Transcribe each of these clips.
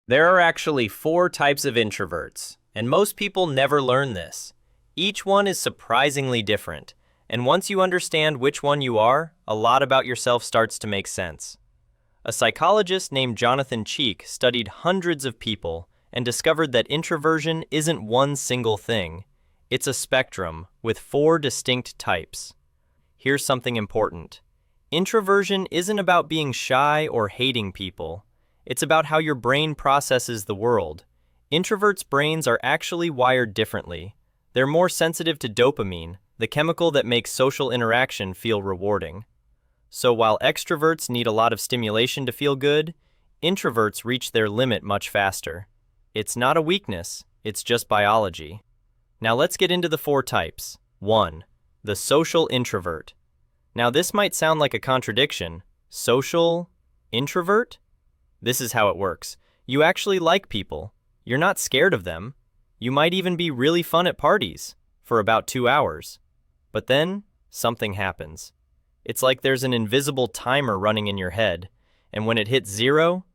There are actually four types of introverts, and most people never learn this. Each one is surprisingly different, and once you understand which one you are, a lot about yourself starts to make sense. A psychologist named Jonathan Cheek studied hundreds of people and discovered that introversion isn't one single thing. It's a spectrum with four distinct types. Here's something important. Introversion isn't about being shy or hating people. It's about how your brain processes the world. Introverts' brains are actually wired differently. They're more sensitive to dopamine, the chemical that makes social interaction feel rewarding. So while extroverts need a lot of stimulation to feel good, introverts reach their limit much faster. It's not a weakness, it's just biology. Now let's get into the four types. 1. The social introvert. Now this might sound like a contradiction. Social introvert? This is how it works. You actually like people. You're not scared of them. You might even be really fun at parties for about 2 hours. But then, something happens. It's like there's an invisible timer running in your head, and when it hits 0,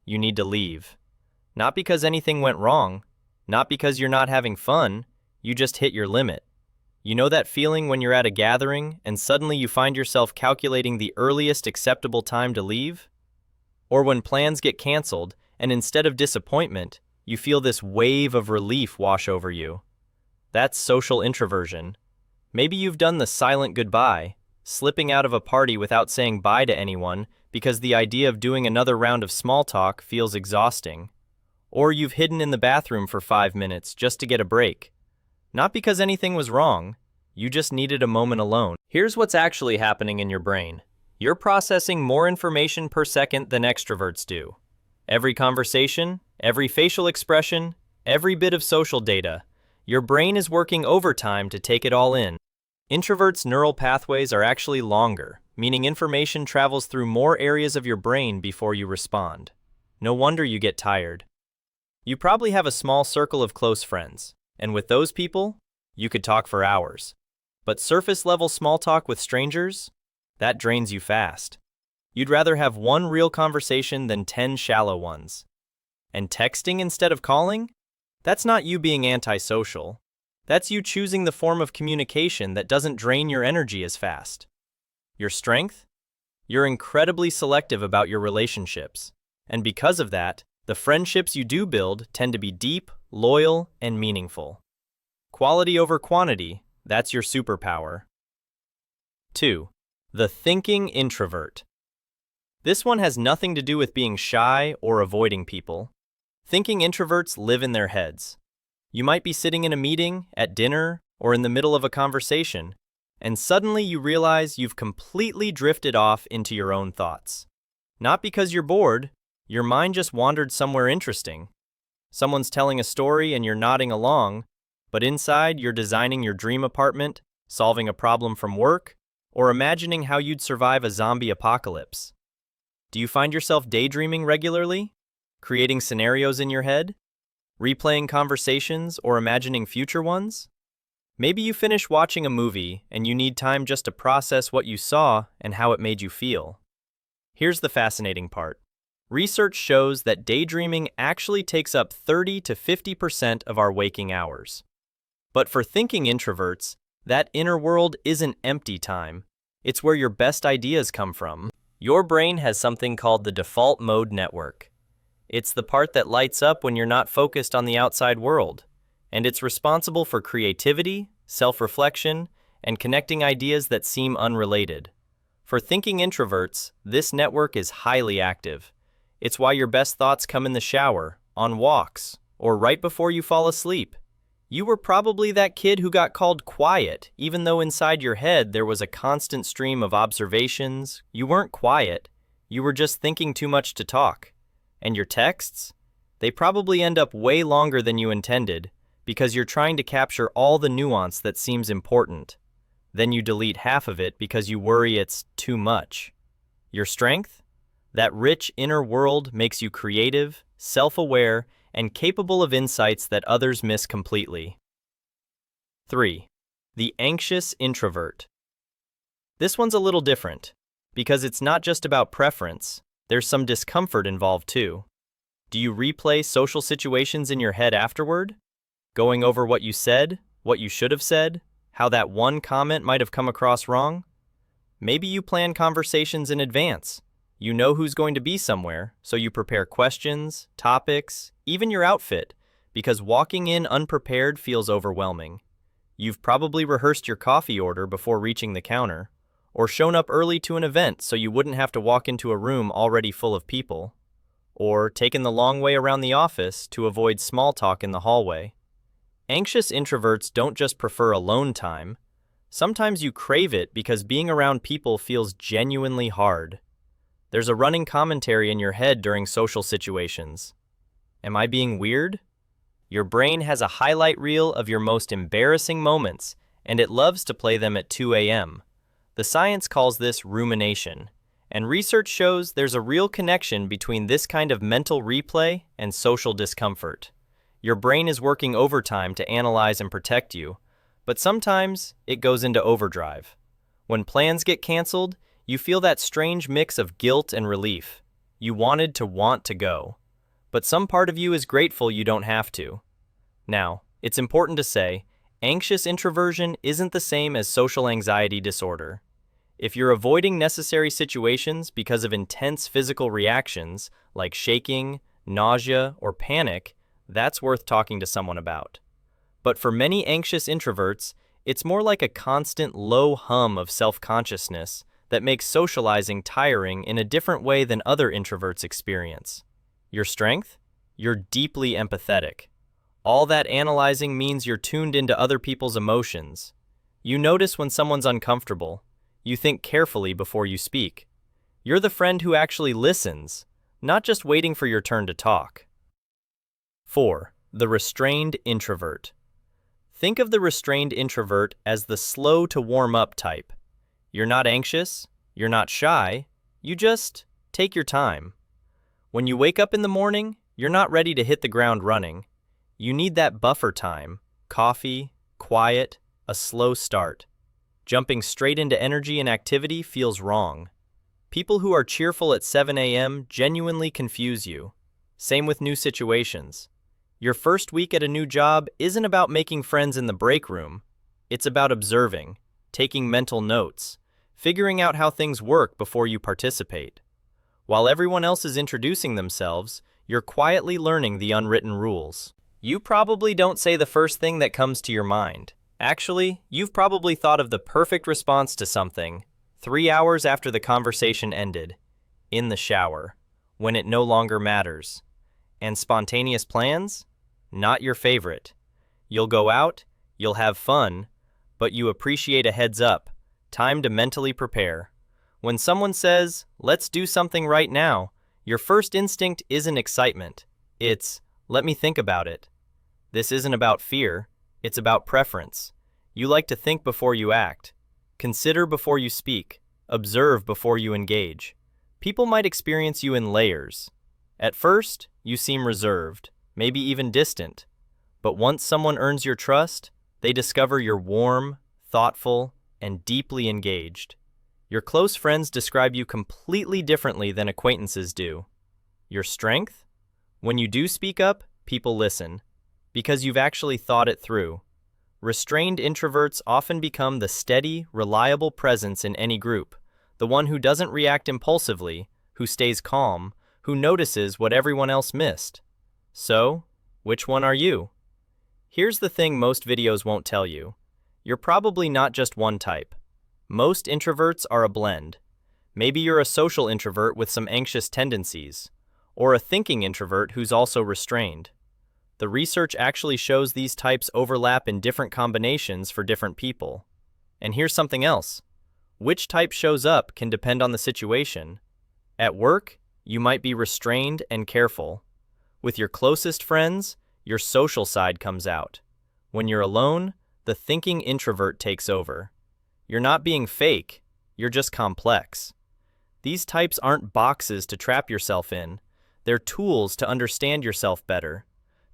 you need to leave. Not because anything went wrong, not because you're not having fun, you just hit your limit. You know that feeling when you're at a gathering and suddenly you find yourself calculating the earliest acceptable time to leave? Or when plans get canceled and instead of disappointment, you feel this wave of relief wash over you. That's social introversion. Maybe you've done the silent goodbye, slipping out of a party without saying bye to anyone because the idea of doing another round of small talk feels exhausting. Or you've hidden in the bathroom for 5 minutes just to get a break. Not because anything was wrong, you just needed a moment alone. Here's what's actually happening in your brain. You're processing more information per second than extroverts do. Every conversation, every facial expression, every bit of social data, your brain is working overtime to take it all in. Introverts' neural pathways are actually longer, meaning information travels through more areas of your brain before you respond. No wonder you get tired. You probably have a small circle of close friends, and with those people, you could talk for hours. But surface-level small talk with strangers? That drains you fast. You'd rather have one real conversation than 10 shallow ones. And texting instead of calling? That's not you being antisocial. That's you choosing the form of communication that doesn't drain your energy as fast. Your strength? You're incredibly selective about your relationships. And because of that, the friendships you do build tend to be deep, loyal, and meaningful. Quality over quantity, that's your superpower. 2. The thinking introvert. This one has nothing to do with being shy or avoiding people. Thinking introverts live in their heads. You might be sitting in a meeting, at dinner, or in the middle of a conversation, and suddenly you realize you've completely drifted off into your own thoughts. Not because you're bored, your mind just wandered somewhere interesting. Someone's telling a story and you're nodding along, but inside you're designing your dream apartment, solving a problem from work, or imagining how you'd survive a zombie apocalypse. Do you find yourself daydreaming regularly? Creating scenarios in your head? Replaying conversations or imagining future ones? Maybe you finish watching a movie and you need time just to process what you saw and how it made you feel. Here's the fascinating part. Research shows that daydreaming actually takes up 30 to 50% of our waking hours. But for thinking introverts, that inner world isn't empty time. It's where your best ideas come from. Your brain has something called the default mode network. It's the part that lights up when you're not focused on the outside world, and it's responsible for creativity, self-reflection, and connecting ideas that seem unrelated. For thinking introverts, this network is highly active. It's why your best thoughts come in the shower, on walks, or right before you fall asleep. You were probably that kid who got called quiet, even though inside your head there was a constant stream of observations. You weren't quiet, you were just thinking too much to talk. And your texts? They probably end up way longer than you intended, because you're trying to capture all the nuance that seems important. Then you delete half of it because you worry it's too much. Your strength? That rich inner world makes you creative, self-aware, and capable of insights that others miss completely. 3. The anxious introvert. This one's a little different, because it's not just about preference, there's some discomfort involved too. Do you replay social situations in your head afterward? Going over what you said, what you should have said, how that one comment might have come across wrong? Maybe you plan conversations in advance. You know who's going to be somewhere, so you prepare questions, topics, even your outfit, because walking in unprepared feels overwhelming. You've probably rehearsed your coffee order before reaching the counter, or shown up early to an event so you wouldn't have to walk into a room already full of people, or taken the long way around the office to avoid small talk in the hallway. Anxious introverts don't just prefer alone time. Sometimes you crave it because being around people feels genuinely hard. There's a running commentary in your head during social situations. Am I being weird? Your brain has a highlight reel of your most embarrassing moments, and it loves to play them at 2 a.m. The science calls this rumination, and research shows there's a real connection between this kind of mental replay and social discomfort. Your brain is working overtime to analyze and protect you, but sometimes it goes into overdrive. When plans get canceled, you feel that strange mix of guilt and relief. You wanted to want to go, but some part of you is grateful you don't have to. Now, it's important to say, anxious introversion isn't the same as social anxiety disorder. If you're avoiding necessary situations because of intense physical reactions, like shaking, nausea, or panic, that's worth talking to someone about. But for many anxious introverts, it's more like a constant low hum of self-consciousness that makes socializing tiring in a different way than other introverts experience. Your strength? You're deeply empathetic. All that analyzing means you're tuned into other people's emotions. You notice when someone's uncomfortable. You think carefully before you speak. You're the friend who actually listens, not just waiting for your turn to talk. 4. The restrained introvert. Think of the restrained introvert as the slow-to-warm-up type. You're not anxious, you're not shy, you just take your time. When you wake up in the morning, you're not ready to hit the ground running. You need that buffer time, coffee, quiet, a slow start. Jumping straight into energy and activity feels wrong. People who are cheerful at 7 a.m. genuinely confuse you. Same with new situations. Your first week at a new job isn't about making friends in the break room. It's about observing, taking mental notes, figuring out how things work before you participate. While everyone else is introducing themselves, you're quietly learning the unwritten rules. You probably don't say the first thing that comes to your mind. Actually, you've probably thought of the perfect response to something 3 hours after the conversation ended, in the shower, when it no longer matters. And spontaneous plans? Not your favorite. You'll go out, you'll have fun, but you appreciate a heads up, time to mentally prepare. When someone says, "Let's do something right now," your first instinct isn't excitement. It's, "Let me think about it." This isn't about fear, it's about preference. You like to think before you act. Consider before you speak. Observe before you engage. People might experience you in layers. At first, you seem reserved, maybe even distant. But once someone earns your trust, they discover you're warm, thoughtful, and deeply engaged. Your close friends describe you completely differently than acquaintances do. Your strength? When you do speak up, people listen, because you've actually thought it through. Restrained introverts often become the steady, reliable presence in any group, the one who doesn't react impulsively, who stays calm, who notices what everyone else missed. So, which one are you? Here's the thing most videos won't tell you. You're probably not just one type. Most introverts are a blend. Maybe you're a social introvert with some anxious tendencies, or a thinking introvert who's also restrained. The research actually shows these types overlap in different combinations for different people. And here's something else. Which type shows up can depend on the situation. At work, you might be restrained and careful. With your closest friends, your social side comes out. When you're alone, the thinking introvert takes over. You're not being fake, you're just complex. These types aren't boxes to trap yourself in. They're tools to understand yourself better.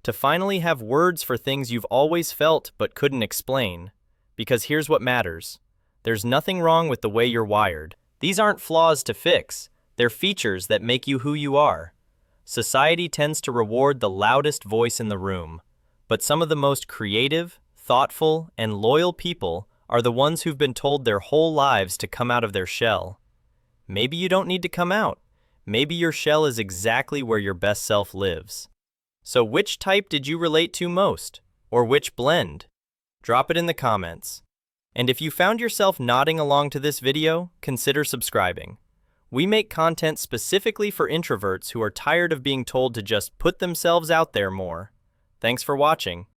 To finally have words for things you've always felt but couldn't explain. Because here's what matters. There's nothing wrong with the way you're wired. These aren't flaws to fix. They're features that make you who you are. Society tends to reward the loudest voice in the room, but some of the most creative, thoughtful, and loyal people are the ones who've been told their whole lives to come out of their shell. Maybe you don't need to come out. Maybe your shell is exactly where your best self lives. So which type did you relate to most? Or which blend? Drop it in the comments. And if you found yourself nodding along to this video, consider subscribing. We make content specifically for introverts who are tired of being told to just put themselves out there more. Thanks for watching.